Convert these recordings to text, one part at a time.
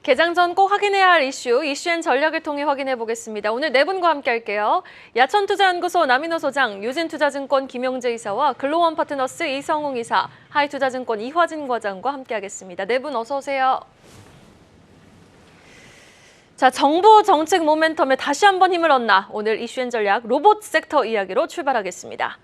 개장 전 꼭 확인해야 할 이슈앤 전략을 통해 확인해 보겠습니다. 오늘 네 분과 함께 할게요. 야천투자연구소 남인호 소장, 유진투자증권 김용재 이사와 글로원 파트너스 이성웅 이사, 하이투자증권 이화진 과장과 함께 하겠습니다. 네 분 어서 오세요. 자, 정부 정책 모멘텀에 다시 한번 힘을 얻나 오늘 이슈앤 전략 로봇 섹터 이야기로 출발하겠습니다.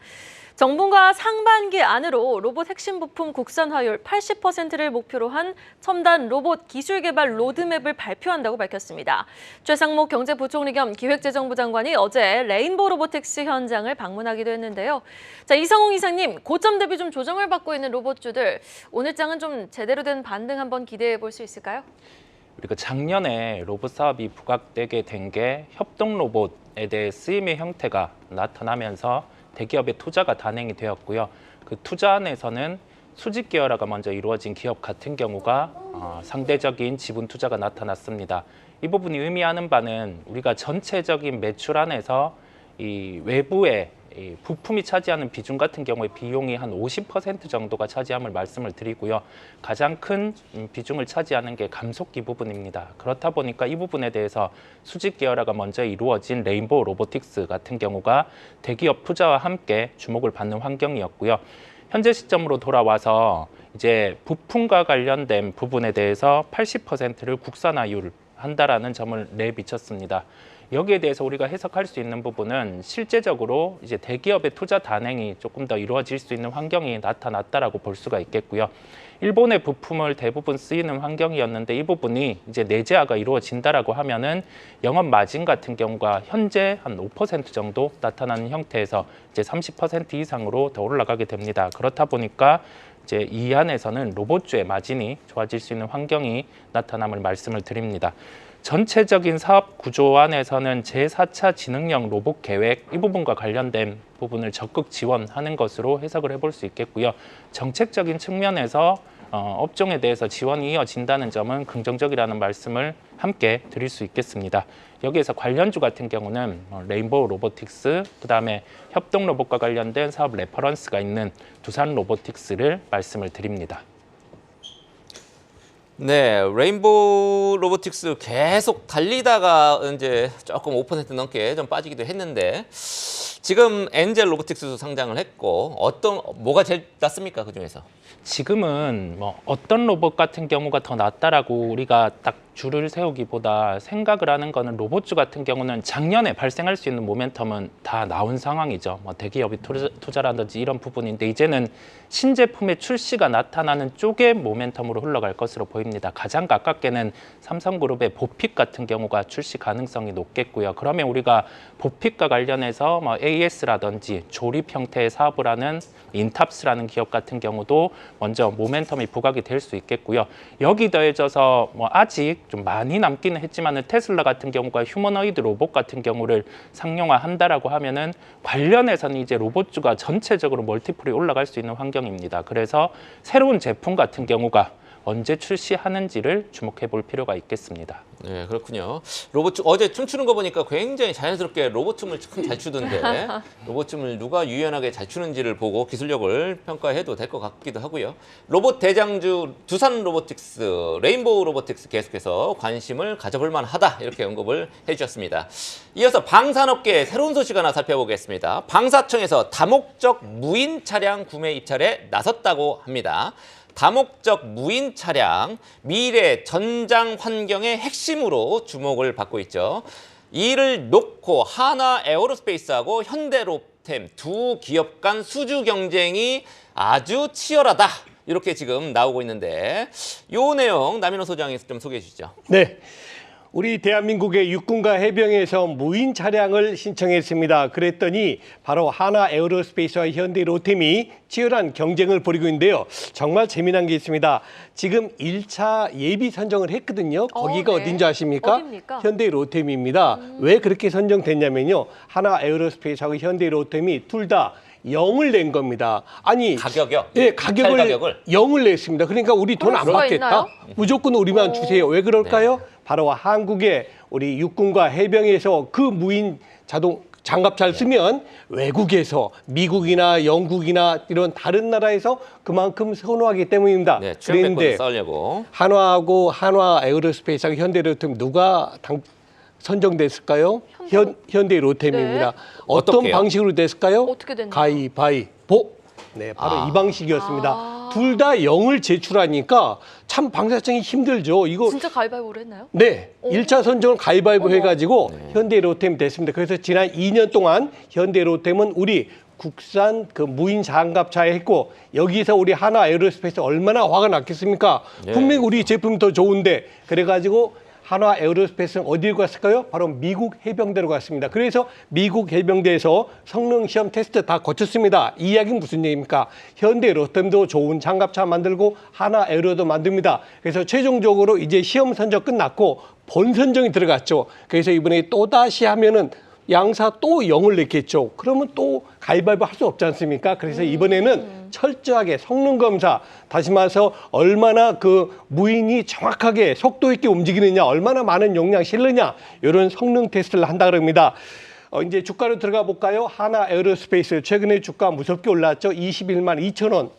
정부가 상반기 안으로 로봇 핵심 부품 국산화율 80%를 목표로 한 첨단 로봇 기술 개발 로드맵을 발표한다고 밝혔습니다. 최상목 경제부총리 겸 기획재정부 장관이 어제 레인보우 로보틱스 현장을 방문하기도 했는데요. 자, 이성웅 이사님, 고점 대비 좀 조정을 받고 있는 로봇주들, 오늘 장은 좀 제대로 된 반등 한번 기대해 볼 수 있을까요? 우리가 작년에 로봇 사업이 부각되게 된 게 협동 로봇에 대해 쓰임의 형태가 나타나면서 대기업의 투자가 단행이 되었고요. 그 투자 안에서는 수직 계열화가 먼저 이루어진 기업 같은 경우가 상대적인 지분 투자가 나타났습니다. 이 부분이 의미하는 바는 우리가 전체적인 매출 안에서 이 외부의 이 부품이 차지하는 비중 같은 경우에 비용이 한 50% 정도가 차지함을 말씀을 드리고요. 가장 큰 비중을 차지하는 게 감속기 부분입니다. 그렇다 보니까 이 부분에 대해서 수직 계열화가 먼저 이루어진 레인보우 로보틱스 같은 경우가 대기업 투자와 함께 주목을 받는 환경이었고요. 현재 시점으로 돌아와서 이제 부품과 관련된 부분에 대해서 80%를 국산화율 한다라는 점을 내비쳤습니다. 여기에 대해서 우리가 해석할 수 있는 부분은 실제적으로 이제 대기업의 투자 단행이 조금 더 이루어질 수 있는 환경이 나타났다라고 볼 수가 있겠고요. 일본의 부품을 대부분 쓰이는 환경이었는데 이 부분이 이제 내재화가 이루어진다라고 하면은 영업 마진 같은 경우가 현재 한 5% 정도 나타나는 형태에서 이제 30% 이상으로 더 올라가게 됩니다. 그렇다 보니까 이제 이 안에서는 로봇주의 마진이 좋아질 수 있는 환경이 나타남을 말씀을 드립니다. 전체적인 사업 구조 안에서는 제4차 지능형 로봇 계획 이 부분과 관련된 부분을 적극 지원하는 것으로 해석을 해볼 수 있겠고요. 정책적인 측면에서 업종에 대해서 지원이 이어진다는 점은 긍정적이라는 말씀을 함께 드릴 수 있겠습니다. 여기에서 관련주 같은 경우는 레인보우 로보틱스, 그다음에 협동 로봇과 관련된 사업 레퍼런스가 있는 두산 로보틱스를 말씀을 드립니다. 네, 레인보우 로보틱스 계속 달리다가 이제 조금 5% 넘게 좀 빠지기도 했는데 지금 엔젤 로보틱스도 상장을 했고 뭐가 제일 낫습니까, 그 중에서? 지금은 뭐 어떤 로봇 같은 경우가 더 낫다라고 우리가 딱 줄을 세우기보다 생각을 하는 거는 로봇주 같은 경우는 작년에 발생할 수 있는 모멘텀은 다 나온 상황이죠. 뭐 대기업이 투자라든지 이런 부분인데 이제는 신제품의 출시가 나타나는 쪽의 모멘텀으로 흘러갈 것으로 보입니다. 가장 가깝게는 삼성그룹의 보픽 같은 경우가 출시 가능성이 높겠고요. 그러면 우리가 보픽과 관련해서 뭐 AS라든지 조립 형태의 사업을 하는 인탑스라는 기업 같은 경우도 먼저 모멘텀이 부각이 될 수 있겠고요. 여기 더해져서 뭐 아직 좀 많이 남기는 했지만은 테슬라 같은 경우가 휴머노이드 로봇 같은 경우를 상용화한다라고 하면은 관련해서는 이제 로봇주가 전체적으로 멀티플이 올라갈 수 있는 환경입니다. 그래서 새로운 제품 같은 경우가 언제 출시하는지를 주목해 볼 필요가 있겠습니다. 네, 그렇군요. 로봇춤 어제 춤추는 거 보니까 굉장히 자연스럽게 로봇춤을 참 잘 추던데 로봇춤을 누가 유연하게 잘 추는지를 보고 기술력을 평가해도 될 것 같기도 하고요. 로봇 대장주 두산 로보틱스, 레인보우 로보틱스 계속해서 관심을 가져볼 만하다 이렇게 언급을 해주셨습니다. 이어서 방산업계의 새로운 소식 하나 살펴보겠습니다. 방사청에서 다목적 무인 차량 구매 입찰에 나섰다고 합니다. 다목적 무인 차량, 미래 전장 환경의 핵심으로 주목을 받고 있죠. 이를 놓고 하나 에어로스페이스하고 현대로템 두 기업 간 수주 경쟁이 아주 치열하다. 이렇게 지금 나오고 있는데 이 내용 남인호 소장이 좀 소개해 주시죠. 네. 우리 대한민국의 육군과 해병에서 무인 차량을 신청했습니다. 그랬더니 바로 하나 에어로스페이스와 현대 로템이 치열한 경쟁을 벌이고 있는데요. 정말 재미난 게 있습니다. 지금 1차 예비 선정을 했거든요. 거기가 네. 어딘지 아십니까? 어딥니까? 현대 로템입니다. 왜 그렇게 선정됐냐면요. 하나 에어로스페이스하고 현대 로템이 둘 다 0을 낸 겁니다. 아니 가격이요? 예, 가격을 0을 냈습니다. 그러니까 우리 돈 안 그럴 수가 받겠다. 있나요? 무조건 우리만 주세요. 왜 그럴까요? 네. 바로 한국의 우리 육군과 해병에서 그 무인 자동 장갑차를 쓰면 외국에서 미국이나 영국이나 이런 다른 나라에서 그만큼 선호하기 때문입니다. 네, 출연권을 그런데 쌓으려고. 한화하고 한화 에어로스페이스하고 현대로템 누가 선정됐을까요? 현대로템입니다. 네. 어떤 어떻게요? 방식으로 됐을까요? 어떻게 됐나요? 가위바위보. 네, 바로 이 방식이었습니다. 아. 둘 다 0을 제출하니까 참 방사청이 힘들죠. 이거 진짜 가위바위보를 했나요? 네, 오. 1차 선정을 가위바위보 어머. 해가지고 네. 현대로템 됐습니다. 그래서 지난 2년 동안 현대로템은 우리 국산 그 무인 장갑차에 했고 여기서 우리 한화 에어로스페이스 얼마나 화가 났겠습니까? 네. 분명히 우리 제품 더 좋은데 그래가지고 한화 에어로스페이스는 어디로 갔을까요? 바로 미국 해병대로 갔습니다. 그래서 미국 해병대에서 성능 시험 테스트 다 거쳤습니다. 이 이야기는 무슨 얘기입니까? 현대로템도 좋은 장갑차 만들고 한화 에어로도 만듭니다. 그래서 최종적으로 이제 시험 선정 끝났고 본 선정이 들어갔죠. 그래서 이번에 또다시 하면은 양사 또 0을 냈겠죠. 그러면 또 가위바위보 할 수 없지 않습니까? 그래서 이번에는 철저하게 성능 검사, 다시 말해서 얼마나 그 무인이 정확하게 속도 있게 움직이느냐, 얼마나 많은 용량 실느냐 이런 성능 테스트를 한다 그럽니다. 이제 주가로 들어가 볼까요? 한화 에어로스페이스 최근에 주가 무섭게 올랐죠. 21만 2천 원.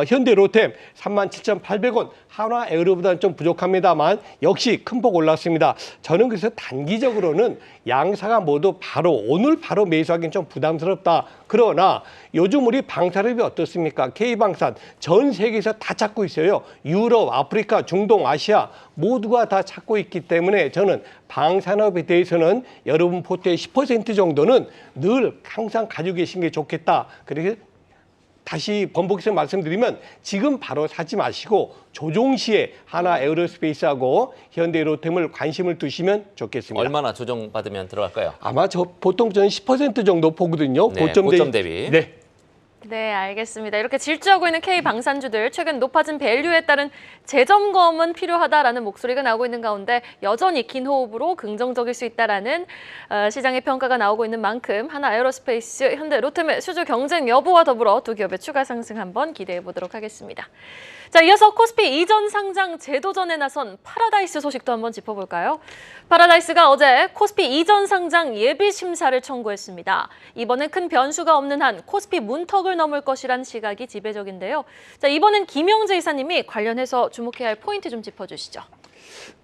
현대로템 37,800원. 한화 에어로보다는 좀 부족합니다만 역시 큰 폭 올랐습니다. 저는 그래서 단기적으로는 양사가 모두 바로 오늘 바로 매수하기는 좀 부담스럽다. 그러나 요즘 우리 방산업이 어떻습니까? K방산 전 세계에서 다 찾고 있어요. 유럽, 아프리카, 중동, 아시아 모두가 다 찾고 있기 때문에 저는 방산업에 대해서는 여러분 포트의 10% 정도는 늘 항상 가지고 계신 게 좋겠다. 그래서 다시 번복해서 말씀드리면 지금 바로 사지 마시고 조정 시에 한화 에어로스페이스하고 현대로템을 관심을 두시면 좋겠습니다. 얼마나 조정받으면 들어갈까요? 아마 보통 저는 10% 정도 보거든요. 네, 고점 대비. 네. 네, 알겠습니다. 이렇게 질주하고 있는 K방산주들 최근 높아진 밸류에 따른 재점검은 필요하다라는 목소리가 나오고 있는 가운데 여전히 긴 호흡으로 긍정적일 수 있다라는 시장의 평가가 나오고 있는 만큼 한화 에어로스페이스, 현대 로템의 수주 경쟁 여부와 더불어 두 기업의 추가 상승 한번 기대해 보도록 하겠습니다. 자, 이어서 코스피 이전 상장 재도전에 나선 파라다이스 소식도 한번 짚어볼까요? 파라다이스가 어제 코스피 이전 상장 예비 심사를 청구했습니다. 이번엔 큰 변수가 없는 한 코스피 문턱을 넘을 것이란 시각이 지배적인데요. 자, 이번엔 김영재 이사님이 관련해서 주목해야 할 포인트 좀 짚어주시죠.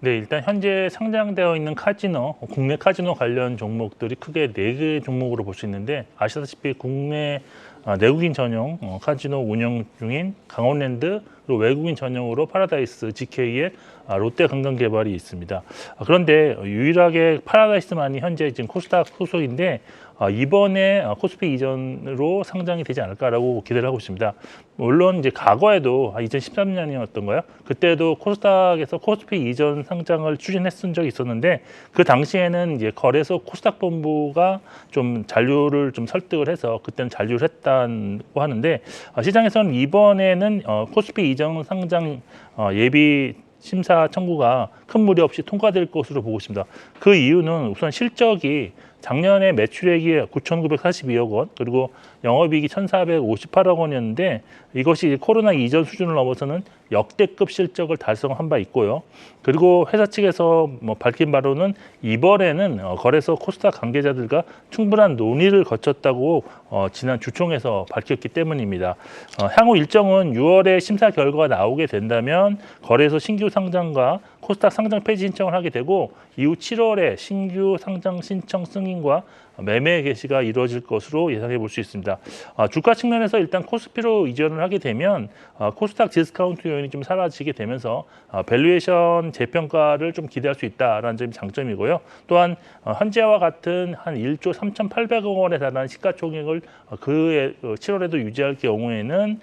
네, 일단 현재 상장되어 있는 카지노, 국내 카지노 관련 종목들이 크게 4개 종목으로 볼 수 있는데 아시다시피 국내 내국인 전용 카지노 운영 중인 강원랜드 그리고 외국인 전용으로 파라다이스 GK의 롯데 관광개발이 있습니다. 그런데 유일하게 파라다이스만이 현재 지금 코스닥 소속인데 이번에 코스피 이전으로 상장이 되지 않을까라고 기대를 하고 있습니다. 물론 이제 과거에도 2013년이었던가요? 그때도 코스닥에서 코스피 이전 상장을 추진했던 적이 있었는데 그 당시에는 이제 거래소 코스닥 본부가 좀 잔류를 좀 설득을 해서 그때는 잔류를 했다고 하는데 시장에서는 이번에는 코스피 이전 상장 예비 심사 청구가 큰 무리 없이 통과될 것으로 보고 있습니다. 그 이유는 우선 실적이 작년에 매출액이 9,942억 원, 그리고 영업이익이 1,458억 원이었는데 이것이 코로나 이전 수준을 넘어서는 역대급 실적을 달성한 바 있고요. 그리고 회사 측에서 밝힌 바로는 이번에는 거래소 코스닥 관계자들과 충분한 논의를 거쳤다고 지난 주총에서 밝혔기 때문입니다. 향후 일정은 6월에 심사 결과가 나오게 된다면 거래소 신규 상장과 코스닥 상장 폐지 신청을 하게 되고 이후 7월에 신규 상장 신청 승인과 매매 개시가 이루어질 것으로 예상해 볼 수 있습니다. 주가 측면에서 일단 코스피로 이전을 하게 되면 코스닥 디스카운트 요인이 좀 사라지게 되면서 밸류에이션 재평가를 좀 기대할 수 있다라는 점이 장점이고요. 또한 현재와 같은 한 1조 3,800억 원에 달하는 시가총액을 그 7월에도 유지할 경우에는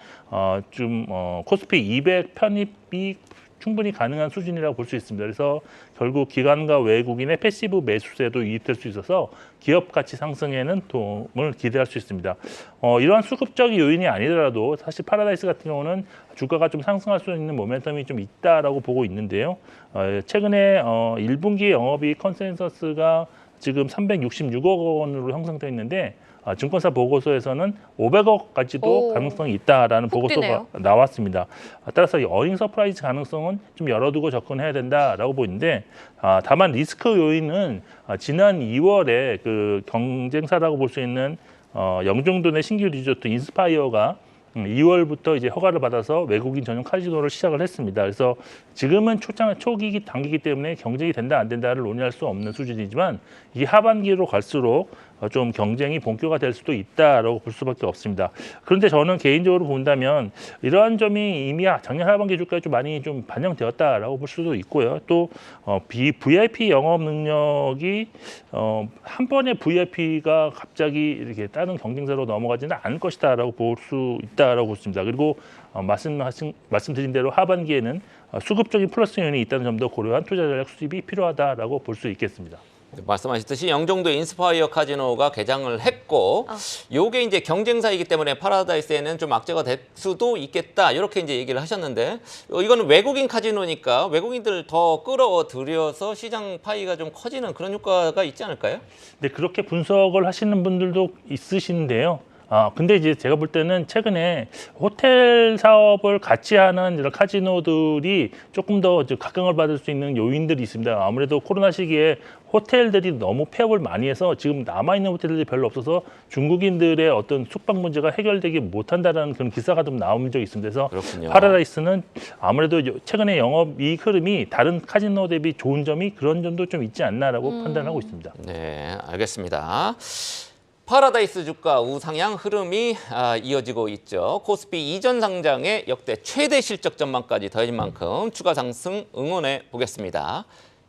코스피 200 편입이 충분히 가능한 수준이라고 볼 수 있습니다. 그래서 결국 기관과 외국인의 패시브 매수세도 유입될 수 있어서 기업 가치 상승에는 도움을 기대할 수 있습니다. 이러한 수급적인 요인이 아니더라도 사실 파라다이스 같은 경우는 주가가 좀 상승할 수 있는 모멘텀이 좀 있다라고 보고 있는데요. 최근에 1분기 영업이익 컨센서스가 지금 366억 원으로 형성되어 있는데 증권사 보고서에서는 500억까지도 오, 가능성이 있다라는 훅 보고서가 뛰네요. 나왔습니다. 따라서 이 어닝 서프라이즈 가능성은 좀 열어두고 접근해야 된다라고 보이는데 다만 리스크 요인은 지난 2월에 그 경쟁사라고 볼 수 있는 영종도 내 신규 리조트 인스파이어가 2월부터 이제 허가를 받아서 외국인 전용 카지노를 시작을 했습니다. 그래서 지금은 초기 단기이기 때문에 경쟁이 된다 안 된다를 논의할 수 없는 수준이지만 이게 하반기로 갈수록 좀 경쟁이 본격화될 수도 있다라고 볼 수밖에 없습니다. 그런데 저는 개인적으로 본다면 이러한 점이 이미 작년 하반기 주가에 좀 많이 좀 반영되었다라고 볼 수도 있고요. 또 VIP 영업 능력이 한 번에 VIP가 갑자기 이렇게 다른 경쟁사로 넘어가지는 않을 것이다라고 볼 수 있다라고 보습니다. 그리고 말씀드린 대로 하반기에는 수급적인 플러스 요인이 있다는 점도 고려한 투자 전략 수립이 필요하다라고 볼 수 있겠습니다. 말씀하셨듯이 영종도 인스파이어 카지노가 개장을 했고 요게 이제 경쟁사이기 때문에 파라다이스에는 좀 악재가 될 수도 있겠다 이렇게 이제 얘기를 하셨는데 이거는 외국인 카지노니까 외국인들 더 끌어들여서 시장 파이가 좀 커지는 그런 효과가 있지 않을까요? 네, 그렇게 분석을 하시는 분들도 있으신데요. 근데 이제 제가 볼 때는 최근에 호텔 사업을 같이 하는 이런 카지노들이 조금 더 각광을 받을 수 있는 요인들이 있습니다. 아무래도 코로나 시기에 호텔들이 너무 폐업을 많이 해서 지금 남아있는 호텔들이 별로 없어서 중국인들의 어떤 숙박 문제가 해결되지 못한다는 그런 기사가 좀 나온 적이 있습니다. 그래서 그렇군요. 파라다이스는 아무래도 최근에 영업이익 흐름이 다른 카지노 대비 좋은 점이 그런 점도 좀 있지 않나라고 판단하고 있습니다. 네, 알겠습니다. 파라다이스 주가 우상향 흐름이 이어지고 있죠. 코스피 이전 상장의 역대 최대 실적 전망까지 더해진 만큼 추가 상승 응원해 보겠습니다.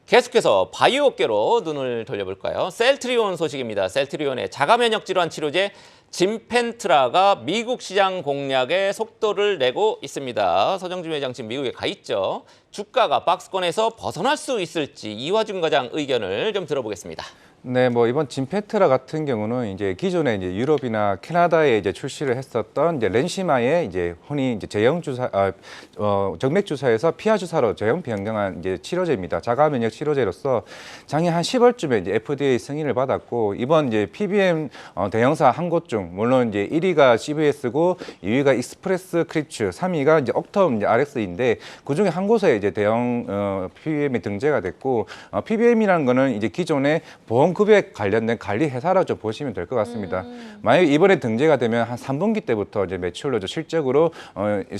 계속해서 바이오 업계로 눈을 돌려볼까요? 셀트리온 소식입니다. 셀트리온의 자가 면역 질환 치료제 짐펜트라가 미국 시장 공략에 속도를 내고 있습니다. 서정진 회장 지금 미국에 가 있죠. 주가가 박스권에서 벗어날 수 있을지 이화준 과장 의견을 좀 들어보겠습니다. 네, 뭐 이번 짐펜트라 같은 경우는 이제 기존에 이제 유럽이나 캐나다에 이제 출시를 했었던 이제 렌시마의 이제 흔히 이제 제형 주사, 정맥 주사에서 피하 주사로 제형 변경한 이제 치료제입니다. 자가 면역 치료제로서 작년 한 10월쯤에 이제 FDA 승인을 받았고 이번 이제 PBM 대형사 한 곳 중 물론 이제 1위가 CVS고 2위가 익스프레스 크립츠, 3위가 이제 옥텀 이제 RX인데 그 중에 한 곳에 이제 대형 PBM이 등재가 됐고 PBM이라는 거는 이제 기존의 보험급여에 관련된 관리 회사라고 좀 보시면 될 것 같습니다. 만약에 이번에 등재가 되면 한 3분기 때부터 이제 매출로 실적으로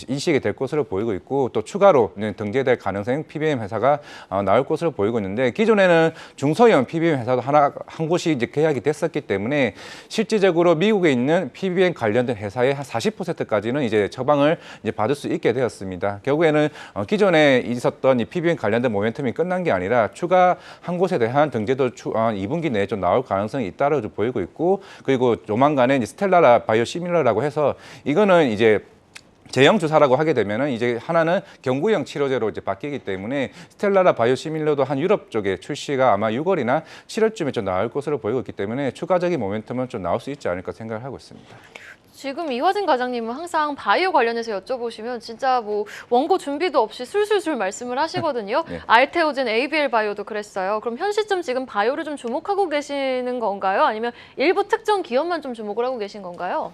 인식이 될 것으로 보이고 있고 또 추가로 등재될 가능성 PBM 회사가 나올 것으로 보이고 있는데 기존에는 중소형 PBM 회사도 한 곳이 이제 계약이 됐었기 때문에 실질적으로 미국에 있는 PBM 관련된 회사의 한 40%까지는 이제 처방을 이제 받을 수 있게 되었습니다. 결국에는 기존에 있었던 이 PBM 관련된 모멘텀이 끝난 게 아니라 추가 한 곳에 대한 등재도 2분기 내에 좀 나올 가능성이 있다고 좀 보이고 있고 그리고 조만간에 이제 스텔라라 바이오시밀러라고 해서 이거는 이제 제형 주사라고 하게 되면은 이제 하나는 경구형 치료제로 이제 바뀌기 때문에 스텔라라 바이오시밀러도 한 유럽 쪽에 출시가 아마 6월이나 7월쯤에 좀 나올 것으로 보이고 있기 때문에 추가적인 모멘텀은 좀 나올 수 있지 않을까 생각을 하고 있습니다. 지금 이화진 과장님은 항상 바이오 관련해서 여쭤보시면 진짜 뭐 원고 준비도 없이 술술술 말씀을 하시거든요. 네. 알테오젠, ABL 바이오도 그랬어요. 그럼 현 시점 지금 바이오를 좀 주목하고 계시는 건가요? 아니면 일부 특정 기업만 좀 주목을 하고 계신 건가요?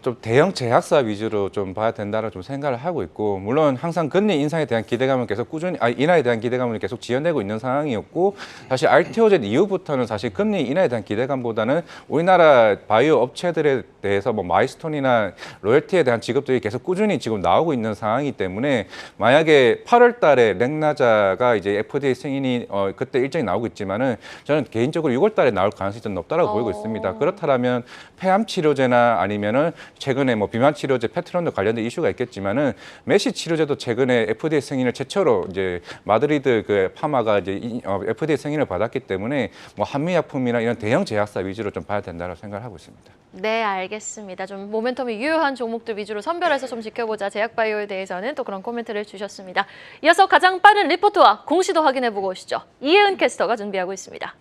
좀 대형 제약사 위주로 좀 봐야 된다고 좀 생각을 하고 있고 물론 항상 금리 인상에 대한 기대감은 계속 꾸준히 인하에 대한 기대감을 계속 지연되고 있는 상황이었고 사실 알테오젠 이후부터는 사실 금리 인하에 대한 기대감보다는 우리나라 바이오 업체들에 대해서 뭐 마이스톤이나 로열티에 대한 지급들이 계속 꾸준히 지금 나오고 있는 상황이기 때문에 만약에 8월 달에 렉나자가 이제 FDA 승인이 그때 일정이 나오고 있지만은 저는 개인적으로 6월 달에 나올 가능성이 좀 높다라고 보이고 있습니다. 그렇다면 폐암 치료제나 아니면은 최근에 뭐 비만 치료제 페트론도 관련된 이슈가 있겠지만은 메시 치료제도 최근에 FDA 승인을 최초로 이제 마드리드 그 파마가 이제 FDA 승인을 받았기 때문에 뭐 한미약품이나 이런 대형 제약사 위주로 좀 봐야 된다고 생각을 하고 있습니다. 네, 알겠습니다. 좀 모멘텀이 유효한 종목들 위주로 선별해서 좀 지켜보자. 제약바이오에 대해서는 또 그런 코멘트를 주셨습니다. 이어서 가장 빠른 리포트와 공시도 확인해보고 오시죠. 이혜은 캐스터가 준비하고 있습니다.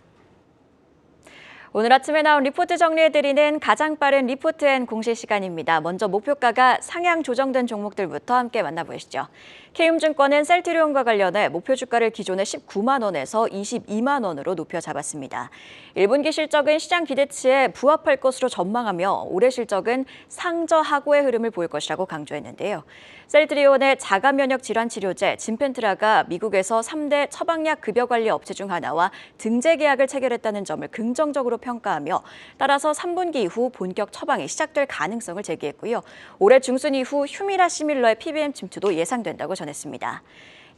오늘 아침에 나온 리포트 정리해드리는 가장 빠른 리포트앤 공시 시간입니다. 먼저 목표가가 상향 조정된 종목들부터 함께 만나보시죠. K움증권은 셀트리온과 관련해 목표 주가를 기존의 19만 원에서 22만 원으로 높여 잡았습니다. 1분기 실적은 시장 기대치에 부합할 것으로 전망하며 올해 실적은 상저하고의 흐름을 보일 것이라고 강조했는데요. 셀트리온의 자가 면역 질환 치료제 진펜트라가 미국에서 3대 처방약 급여 관리 업체 중 하나와 등재 계약을 체결했다는 점을 긍정적으로 평가하며 따라서 3분기 이후 본격 처방이 시작될 가능성을 제기했고요. 올해 중순 이후 휴미라 시밀러의 PBM 침투도 예상된다고 전했습니다.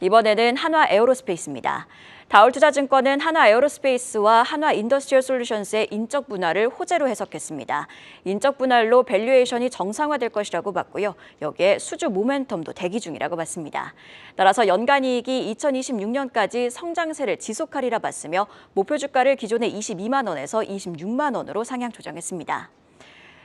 이번에는 한화 에어로스페이스입니다. 다올투자증권은 한화 에어로스페이스와 한화 인더스트리얼 솔루션스의 인적 분할을 호재로 해석했습니다. 인적 분할로 밸류에이션이 정상화될 것이라고 봤고요. 여기에 수주 모멘텀도 대기 중이라고 봤습니다. 따라서 연간 이익이 2026년까지 성장세를 지속하리라 봤으며 목표 주가를 기존의 22만 원에서 26만 원으로 상향 조정했습니다.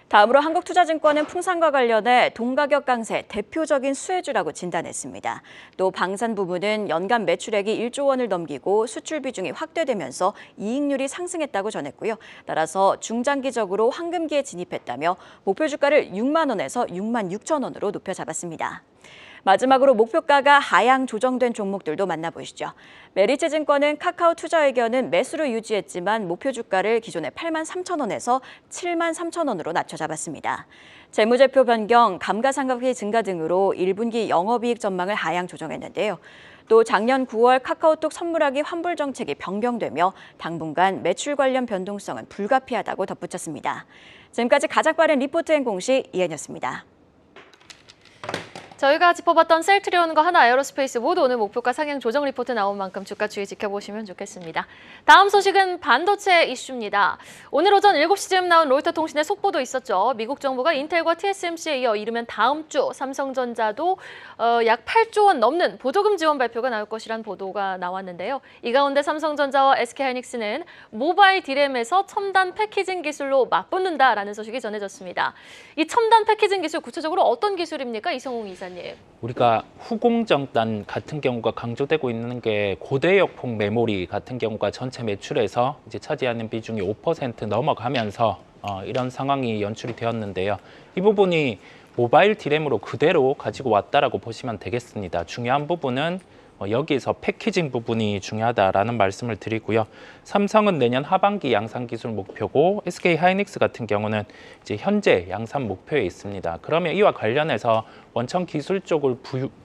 다음으로 한국투자증권은 풍산과 관련해 동가격 강세 대표적인 수혜주라고 진단했습니다. 또 방산 부문은 연간 매출액이 1조 원을 넘기고 수출 비중이 확대되면서 이익률이 상승했다고 전했고요. 따라서 중장기적으로 황금기에 진입했다며 목표 주가를 6만 원에서 6만 6천 원으로 높여 잡았습니다. 마지막으로 목표가가 하향 조정된 종목들도 만나보시죠. 메리츠증권은 카카오 투자 의견은 매수로 유지했지만 목표 주가를 기존의 8만 3천 원에서 7만 3천 원으로 낮춰 잡았습니다. 재무제표 변경, 감가상각비 증가 등으로 1분기 영업이익 전망을 하향 조정했는데요. 또 작년 9월 카카오톡 선물하기 환불 정책이 변경되며 당분간 매출 관련 변동성은 불가피하다고 덧붙였습니다. 지금까지 가장 빠른 리포트앤 공시 이은이었습니다. 저희가 짚어봤던 셀트리온과 한화 에어로스페이스 모두 오늘 목표가 상향 조정 리포트 나온 만큼 주가 추이 지켜보시면 좋겠습니다. 다음 소식은 반도체 이슈입니다. 오늘 오전 7시쯤 나온 로이터 통신의 속보도 있었죠. 미국 정부가 인텔과 TSMC에 이어 이르면 다음 주 삼성전자도 약 8조 원 넘는 보조금 지원 발표가 나올 것이란 보도가 나왔는데요. 이 가운데 삼성전자와 SK하이닉스는 모바일 디램에서 첨단 패키징 기술로 맞붙는다라는 소식이 전해졌습니다. 이 첨단 패키징 기술 구체적으로 어떤 기술입니까? 이성웅 이사님. 우리가 후공정단 같은 경우가 강조되고 있는 게 고대역폭 메모리 같은 경우가 전체 매출에서 이제 차지하는 비중이 5% 넘어가면서 이런 상황이 연출이 되었는데요. 이 부분이 모바일 디램으로 그대로 가지고 왔다라고 보시면 되겠습니다. 중요한 부분은 여기에서 패키징 부분이 중요하다라는 말씀을 드리고요. 삼성은 내년 하반기 양산 기술 목표고 SK하이닉스 같은 경우는 이제 현재 양산 목표에 있습니다. 그러면 이와 관련해서 원천 기술 쪽을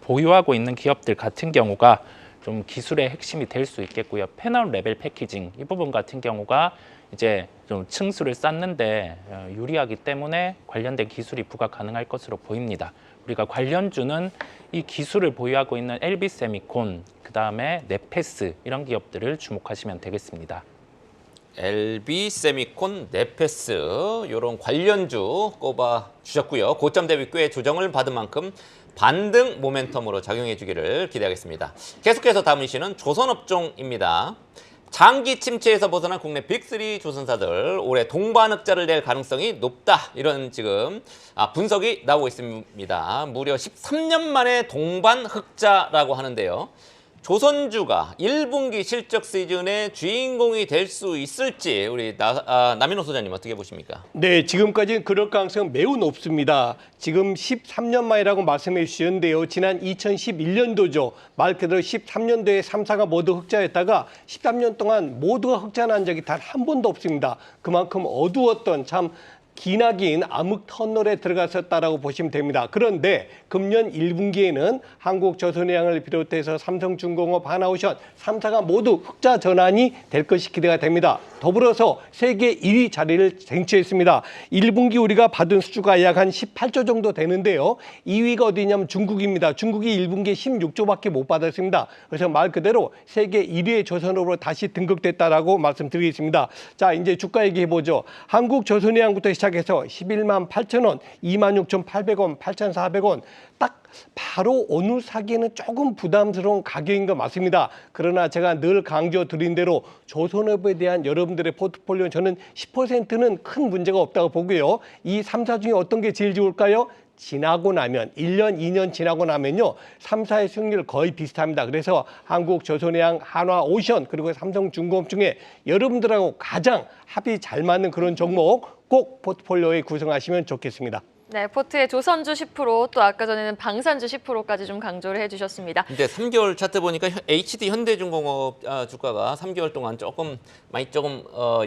보유하고 있는 기업들 같은 경우가 좀 기술의 핵심이 될 수 있겠고요. 패널 레벨 패키징 이 부분 같은 경우가 이제 좀 층수를 쌓는데 유리하기 때문에 관련된 기술이 부과 가능할 것으로 보입니다. 우리가 관련주는 이 기술을 보유하고 있는 LB세미콘, 그다음에 네페스 이런 기업들을 주목하시면 되겠습니다. LB세미콘, 네페스 이런 관련주 꼽아 주셨고요. 고점 대비 꽤 조정을 받은 만큼 반등 모멘텀으로 작용해 주기를 기대하겠습니다. 계속해서 다음 이슈는 조선업종입니다. 장기 침체에서 벗어난 국내 빅3 조선사들 올해 동반 흑자를 낼 가능성이 높다. 이런 지금 분석이 나오고 있습니다. 무려 13년 만에 동반 흑자라고 하는데요. 조선주가 1분기 실적 시즌의 주인공이 될 수 있을지 우리 남인호 소장님 어떻게 보십니까? 네, 지금까지는 그럴 가능성은 매우 높습니다. 지금 13년 만이라고 말씀해 주셨는데요. 지난 2011년도죠. 말 그대로 13년도에 3사가 모두 흑자였다가 13년 동안 모두가 흑자난 적이 단 한 번도 없습니다. 그만큼 어두웠던 참 기나긴 암흑 터널에 들어갔었다라고 보시면 됩니다. 그런데 금년 1분기에는 한국조선해양을 비롯해서 삼성중공업, 하나오션 3사가 모두 흑자 전환이 될 것이 기대가 됩니다. 더불어서 세계 1위 자리를 쟁취했습니다. 1분기 우리가 받은 수주가 약 한 18조 정도 되는데요. 2위가 어디냐면 중국입니다. 중국이 1분기에 16조밖에 못 받았습니다. 그래서 말 그대로 세계 1위의 조선업으로 다시 등극됐다라고 말씀드리겠습니다. 자, 이제 주가 얘기해보죠. 한국조선해양부터 시작해서 11만 8천 원, 26,800원, 8,400원 딱 바로 오늘 사기에는 조금 부담스러운 가격인 것 맞습니다. 그러나 제가 늘 강조드린 대로 조선업에 대한 여러분들의 포트폴리오 저는 10%는 큰 문제가 없다고 보고요. 이 3사 중에 어떤 게 제일 좋을까요? 지나고 나면 1년, 2년 지나고 나면요. 3사의 수익률 거의 비슷합니다. 그래서 한국, 조선해양, 한화, 오션 그리고 삼성중공업 중에 여러분들하고 가장 합이 잘 맞는 그런 종목 꼭 포트폴리오에 구성하시면 좋겠습니다. 네, 포트의 조선주 10%, 또 아까 전에는 방산주 10%까지 좀 강조를 해주셨습니다. 근데 3개월 차트 보니까 HD 현대중공업 주가가 3개월 동안 조금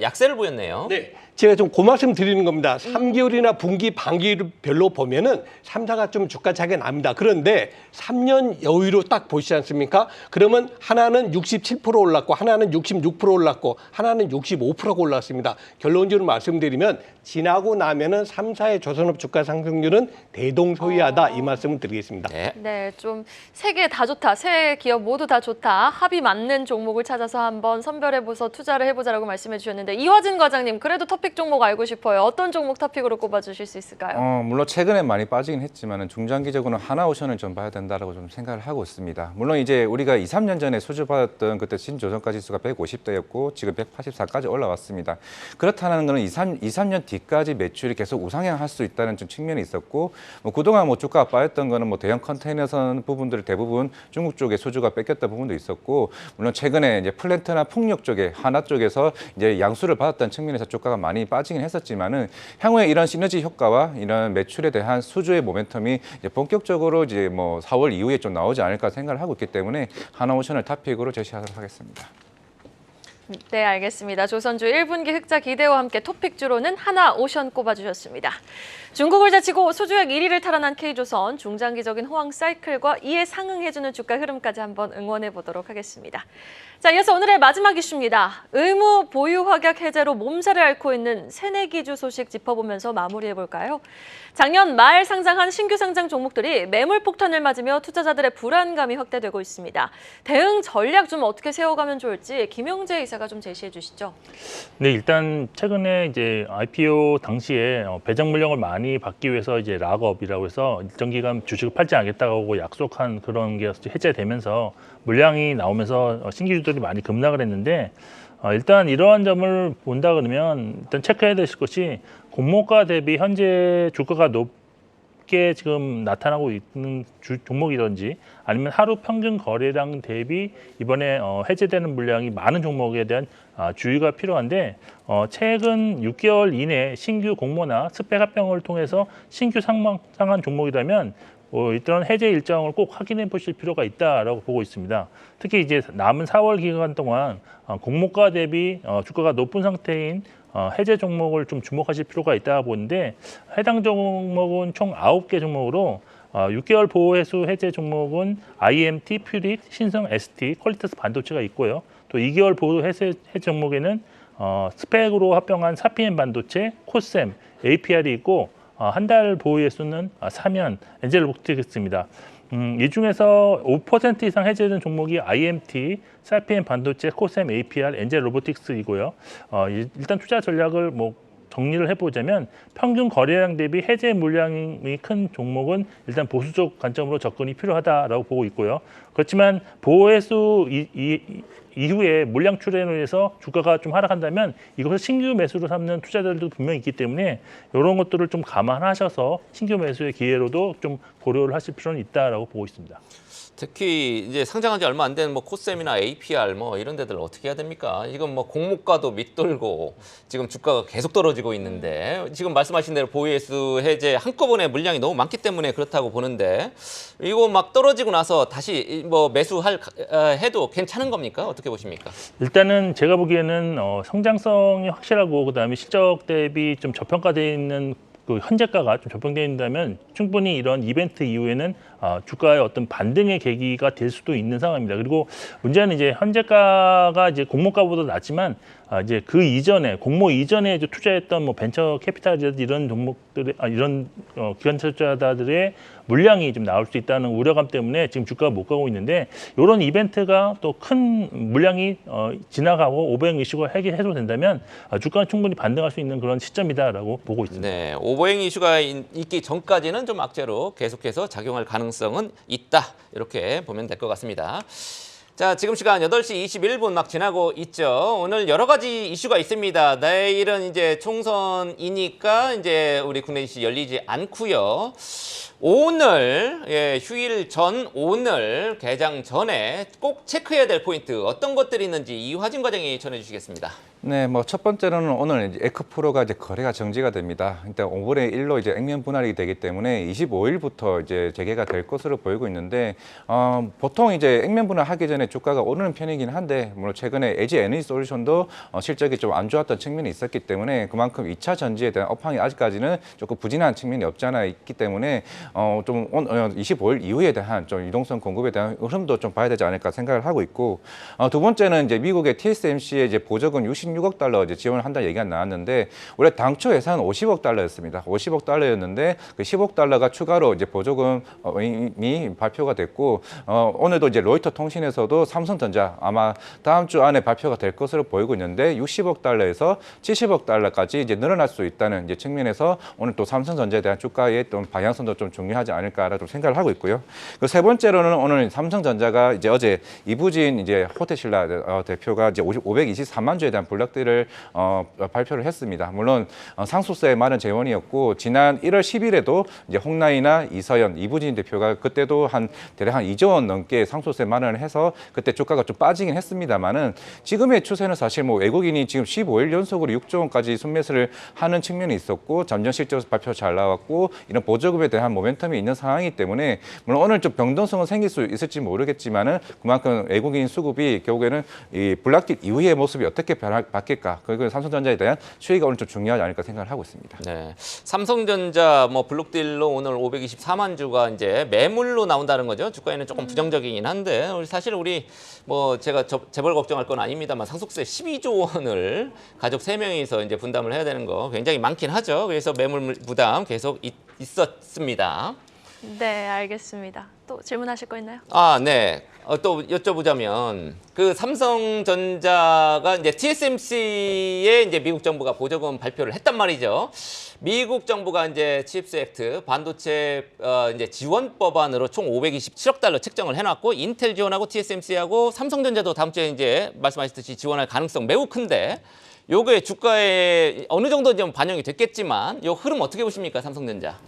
약세를 보였네요. 네, 제가 좀 고말씀 드리는 겁니다. 3개월이나 분기, 반기별로 보면은 3사가 좀 주가 차이가 납니다. 그런데 3년 여유로 딱 보시지 않습니까? 그러면 하나는 67% 올랐고 하나는 66% 올랐고 하나는 65%가 올랐습니다. 결론적으로 말씀드리면 지나고 나면은 3사의 조선업 주가 상승률은 대동소이하다 이 말씀을 드리겠습니다. 네. 네, 좀 세 개 다 좋다, 세 기업 모두 다 좋다, 합이 맞는 종목을 찾아서 한번 선별해보서 투자를 해보자라고 말씀해 주셨는데 이화진 과장님, 그래도 토픽 종목 알고 싶어요. 어떤 종목 토픽으로 꼽아주실 수 있을까요? 물론 최근에 많이 빠지긴 했지만 중장기적으로는 하나오션을 좀 봐야 된다라고 좀 생각을 하고 있습니다. 물론 이제 우리가 2, 3년 전에 수주받았던 그때 신조선가 지수가 150대였고 지금 184까지 올라왔습니다. 그렇다는 것은 2, 3년 뒤까지 매출이 계속 우상향할 수 있다는 좀 측면이 있었고 그동안 주가가 빠졌던 거는 대형 컨테이너선 부분들을 대부분 중국 쪽에 수주가 뺏겼던 부분도 있었고 물론 최근에 이제 플랜트나 풍력 쪽에 하나 쪽에서 이제 양수를 받았다는 측면에서 주가가 많이 빠지긴 했었지만은 향후에 이런 시너지 효과와 이런 매출에 대한 수주의 모멘텀이 이제 본격적으로 이제 4월 이후에 좀 나오지 않을까 생각을 하고 있기 때문에 하나오션을 탑픽으로 제시하도록 하겠습니다. 네, 알겠습니다. 조선주 1분기 흑자 기대와 함께 토픽주로는 하나오션 꼽아주셨습니다. 중국을 제치고 수주액 1위를 탈환한 K조선, 중장기적인 호황 사이클과 이에 상응해주는 주가 흐름까지 한번 응원해보도록 하겠습니다. 자, 이어서 오늘의 마지막 이슈입니다. 의무 보유 확약 해제로 몸살을 앓고 있는 새내기주 소식 짚어보면서 마무리해볼까요? 작년 말 상장한 신규 상장 종목들이 매물 폭탄을 맞으며 투자자들의 불안감이 확대되고 있습니다. 대응 전략 좀 어떻게 세워가면 좋을지 김용재 이사가 좀 제시해 주시죠. 네, 일단 최근에 이제 IPO 당시에 배당 물량을 많이 받기 위해서 이제 락업이라고 해서 일정 기간 주식을 팔지 않겠다고 약속한 그런 게 해제되면서 물량이 나오면서 신규주들이 많이 급락을 했는데 일단 이러한 점을 본다 그러면 일단 체크해야 될 것이 공모가 대비 현재 주가가 높게 지금 나타나고 있는 종목이든지 아니면 하루 평균 거래량 대비 이번에 해제되는 물량이 많은 종목에 대한 주의가 필요한데 최근 6개월 이내 신규 공모나 스펙 합병을 통해서 신규 상한 종목이라면 이런 해제 일정을 꼭 확인해 보실 필요가 있다라고 보고 있습니다. 특히 이제 남은 4월 기간 동안 공모가 대비 주가가 높은 상태인 해제 종목을 좀 주목하실 필요가 있다 보는데 해당 종목은 총 9개 종목으로 6개월 보호해수 해제 종목은 IMT, 퓨릿, 신성 ST, 퀄리터스 반도체가 있고요. 또 2개월 보호 해제 종목에는 스펙으로 합병한 사피엔 반도체, 코셈, APR이 있고 한 달 보유횟수는 3년 엔젤 로보틱스입니다. 이 중에서 5% 이상 해제된 종목이 IMT, 사피엔 반도체, 코셈, APR, 엔젤 로보틱스이고요. 일단 투자 전략을 정리를 해보자면 평균 거래량 대비 해제 물량이 큰 종목은 일단 보수적 관점으로 접근이 필요하다라고 보고 있고요. 그렇지만 보호횟수 이후에 물량 출현으로 해서 주가가 좀 하락한다면 이것을 신규 매수로 삼는 투자자들도 분명히 있기 때문에 이런 것들을 좀 감안하셔서 신규 매수의 기회로도 좀 고려를 하실 필요는 있다라고 보고 있습니다. 특히 이제 상장한 지 얼마 안 된 코셈이나 APR 이런 데들 어떻게 해야 됩니까? 이건 공모가도 밑돌고 지금 주가가 계속 떨어지고 있는데 지금 말씀하신 대로 보유횟수 해제 한꺼번에 물량이 너무 많기 때문에 그렇다고 보는데 이거 떨어지고 나서 다시 매수할 해도 괜찮은 겁니까? 어떻게 보십니까? 일단은 제가 보기에는 성장성이 확실하고 그다음에 실적 대비 좀 저평가되어 있는 그 현재가가 좀 저평되어 있다면 충분히 이런 이벤트 이후에는 주가의 어떤 반등의 계기가 될 수도 있는 상황입니다. 그리고 문제는 이제 현재가가 이제 공모가보다 낮지만 이제 그 이전에 공모 이전에 이제 투자했던 벤처 캐피탈이라든지 이런 종목들의 이런 기관 투자자들의 물량이 좀 나올 수 있다는 우려감 때문에 지금 주가가 못 가고 있는데 이런 이벤트가 또 큰 물량이 지나가고 오버행 이슈가 해소된다면 주가는 충분히 반등할 수 있는 그런 시점이다라고 보고 있습니다. 네, 오버행 이슈가 있기 전까지는 좀 악재로 계속해서 작용할 가능성은 있다. 이렇게 보면 될 것 같습니다. 자, 지금 시간 8시 21분 막 지나고 있죠. 오늘 여러 가지 이슈가 있습니다. 내일은 이제 총선이니까 이제 우리 국내 이슈 열리지 않고요. 오늘 휴일 전 오늘 개장 전에 꼭 체크해야 될 포인트 어떤 것들이 있는지 이화진 과장이 전해주시겠습니다. 네, 뭐 첫 번째로는 오늘 이제 에크프로가 이제 거래가 정지가 됩니다. 일단 5분의 1로 이제 액면 분할이 되기 때문에 25일부터 이제 재개가 될 것으로 보이고 있는데 보통 이제 액면 분할하기 전에 주가가 오르는 편이긴 한데 물론 최근에 LG 에너지 솔루션도 실적이 좀 안 좋았던 측면이 있었기 때문에 그만큼 2차 전지에 대한 업황이 아직까지는 조금 부진한 측면이 없지 않아 있기 때문에 좀 25일 이후에 대한 좀 유동성 공급에 대한 흐름도 좀 봐야 되지 않을까 생각을 하고 있고 두 번째는 이제 미국의 TSMC의 이제 보조금 66억 달러 이제 지원을 한다는 얘기가 나왔는데 원래 당초 예산은 50억 달러였습니다. 50억 달러였는데 그 10억 달러가 추가로 이제 보조금이 발표가 됐고 오늘도 이제 로이터 통신에서도 삼성전자 아마 다음 주 안에 발표가 될 것으로 보이고 있는데 60억 달러에서 70억 달러까지 이제 늘어날 수 있다는 이제 측면에서 오늘 또 삼성전자에 대한 주가의 또 방향성도 좀 중요하지 않을까라고 생각을 하고 있고요. 그 세 번째로는 오늘 삼성전자가 이제 어제 이부진 이제 호테신라 대표가 이제 523만 주에 대한 블록들을 발표를 했습니다. 물론 상속세에 많은 재원이었고 지난 1월 10일에도 이제 홍나이나 이서연, 이부진 대표가 그때도 대략 한 2조 원 넘게 상속세 만원을 해서 그때 주가가 좀 빠지긴 했습니다만은 지금의 추세는 사실 뭐 외국인이 지금 15일 연속으로 6조 원까지 순매수를 하는 측면이 있었고 잠정 실적 발표 잘 나왔고 이런 보조금에 대한 모멘텀이 있는 상황이기 때문에 물론 오늘 좀 변동성은 생길 수 있을지 모르겠지만은 그만큼 외국인 수급이 결국에는 이 블락딜 이후의 모습이 어떻게 바뀔까 그리고 삼성전자에 대한 수혜가 오늘 좀 중요하지 않을까 생각을 하고 있습니다. 네, 삼성전자 뭐 블록딜로 오늘 524만 주가 이제 매물로 나온다는 거죠. 주가에는 조금 부정적이긴 한데 사실 우리 뭐 제가 재벌 걱정할 건 아닙니다만 상속세 12조 원을 가족 3명이서 이제 분담을 해야 되는 거 굉장히 많긴 하죠. 그래서 매물 부담 계속 있었습니다. 네, 알겠습니다. 또 질문하실 거 있나요? 아, 네. 또 여쭤보자면 그 삼성전자가 이제 TSMC에 이제 미국 정부가 보조금 발표를 했단 말이죠. 미국 정부가 이제 칩스 액트 반도체 이제 지원 법안으로 총 527억 달러 책정을 해놨고 인텔 지원하고 TSMC하고 삼성전자도 다음 주에 이제 말씀하셨듯이 지원할 가능성 매우 큰데 요게 주가에 어느 정도 좀 반영이 됐겠지만 요 흐름 어떻게 보십니까, 삼성전자?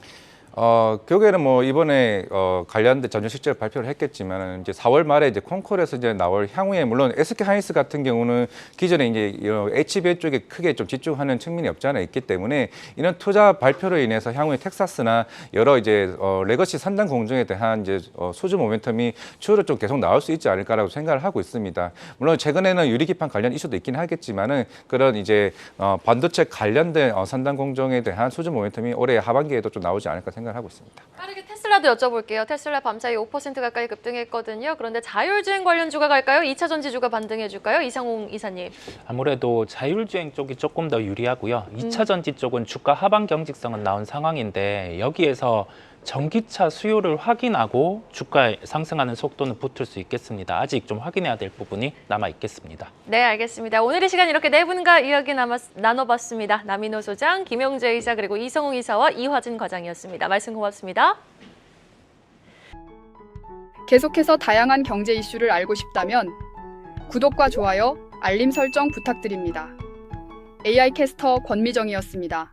결국에는 뭐 이번에 관련된 전년 실적을 발표를 했겠지만 이제 4월 말에 이제 콘콜에서 이제 나올 향후에 물론 SK 하이닉스 같은 경우는 기존에 이제 HBM 쪽에 크게 좀 집중하는 측면이 없지 않아 있기 때문에 이런 투자 발표로 인해서 향후에 텍사스나 여러 이제 레거시 산단 공정에 대한 이제 수주 모멘텀이 추후로 좀 계속 나올 수 있지 않을까라고 생각을 하고 있습니다. 물론 최근에는 유리기판 관련 이슈도 있긴 하겠지만은 그런 이제 반도체 관련된 산단 공정에 대한 수주 모멘텀이 올해 하반기에도 좀 나오지 않을까 생각합니다. 하고 있습니다. 빠르게 테슬라도 여쭤볼게요. 테슬라 밤사이 5% 가까이 급등했거든요. 그런데 자율주행 관련주가 갈까요? 2차 전지주가 반등해줄까요? 이상홍 이사님. 아무래도 자율주행 쪽이 조금 더 유리하고요. 2차 전지 쪽은 주가 하방 경직성은 나온 상황인데 여기에서 전기차 수요를 확인하고 주가 상승하는 속도는 붙을 수 있겠습니다. 아직 좀 확인해야 될 부분이 남아 있겠습니다. 네, 알겠습니다. 오늘 이 시간 이렇게 네 분과 이야기 나눠봤습니다. 남인호 소장, 김용재 이사 그리고 이성웅 이사와 이화진 과장이었습니다. 말씀 고맙습니다. 계속해서 다양한 경제 이슈를 알고 싶다면 구독과 좋아요, 알림 설정 부탁드립니다. AI 캐스터 권미정이었습니다.